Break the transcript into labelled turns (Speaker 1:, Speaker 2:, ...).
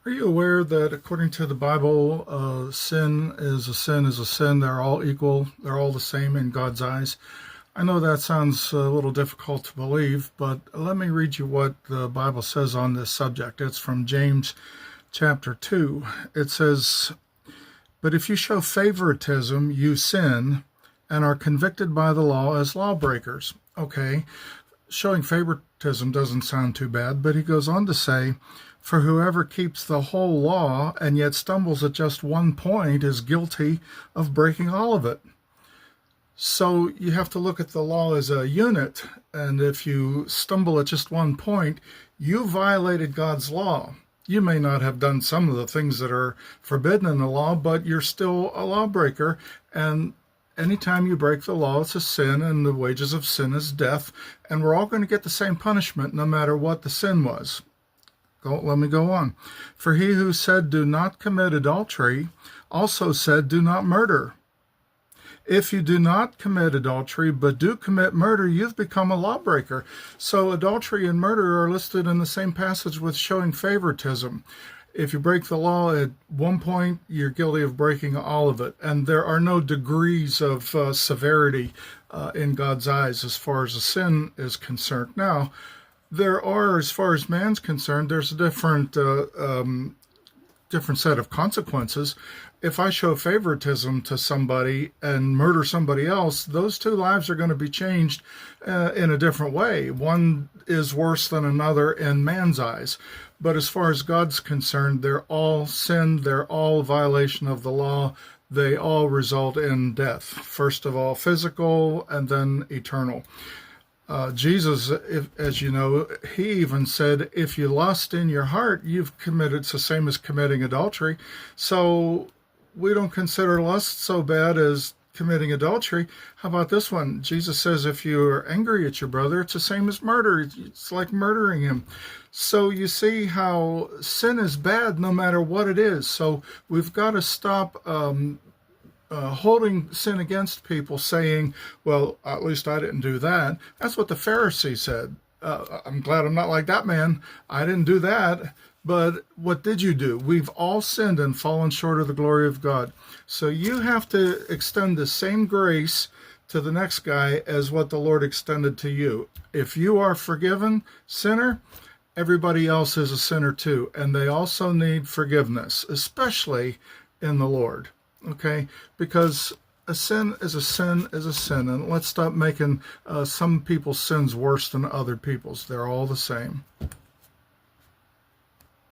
Speaker 1: Are you aware that according to the Bible, sin is a sin is a sin? They're all equal. They're all the same in God's eyes. I know that sounds a little difficult to believe, but let me read you what the Bible says on this subject. It's from James chapter 2. It says, "But if you show favoritism, you sin and are convicted by the law as lawbreakers." Okay, showing favoritism doesn't sound too bad, but he goes on to say, "For whoever keeps the whole law and yet stumbles at just one point is guilty of breaking all of it." So you have to look at the law as a unit, and if you stumble at just one point, you violated God's law. You may not have done some of the things that are forbidden in the law, but you're still a lawbreaker, and anytime you break the law, it's a sin, and the wages of sin is death, and we're all going to get the same punishment no matter what the sin was. Let me go on. "For he who said, 'Do not commit adultery,' also said, 'Do not murder.' If you do not commit adultery, but do commit murder, you've become a lawbreaker." So adultery and murder are listed in the same passage with showing favoritism. If you break the law at one point, you're guilty of breaking all of it. And there are no degrees of severity in God's eyes as far as a sin is concerned. Now, there are, as far as man's concerned, there's a different set of consequences. If I show favoritism to somebody and murder somebody else, those two lives are going to be changed in a different way. One is worse than another in man's eyes. But as far as God's concerned, they're all sin, they're all violation of the law, they all result in death. First of all, physical and then eternal. Jesus, as you know, he even said, if you lust in your heart, you've committed, it's the same as committing adultery. So we don't consider lust so bad as committing adultery. How about this one? Jesus says, if you're angry at your brother, it's the same as murder. It's like murdering him. So you see how sin is bad no matter what it is. So we've got to stop holding sin against people, saying, well, at least I didn't do that. That's what the Pharisee said. I'm glad I'm not like that man. I didn't do that. But what did you do? We've all sinned and fallen short of the glory of God. So you have to extend the same grace to the next guy as what the Lord extended to you. If you are forgiven, sinner, everybody else is a sinner too. And they also need forgiveness, especially in the Lord. Okay, because a sin is a sin is a sin, and let's stop making some people's sins worse than other people's. They're all the same.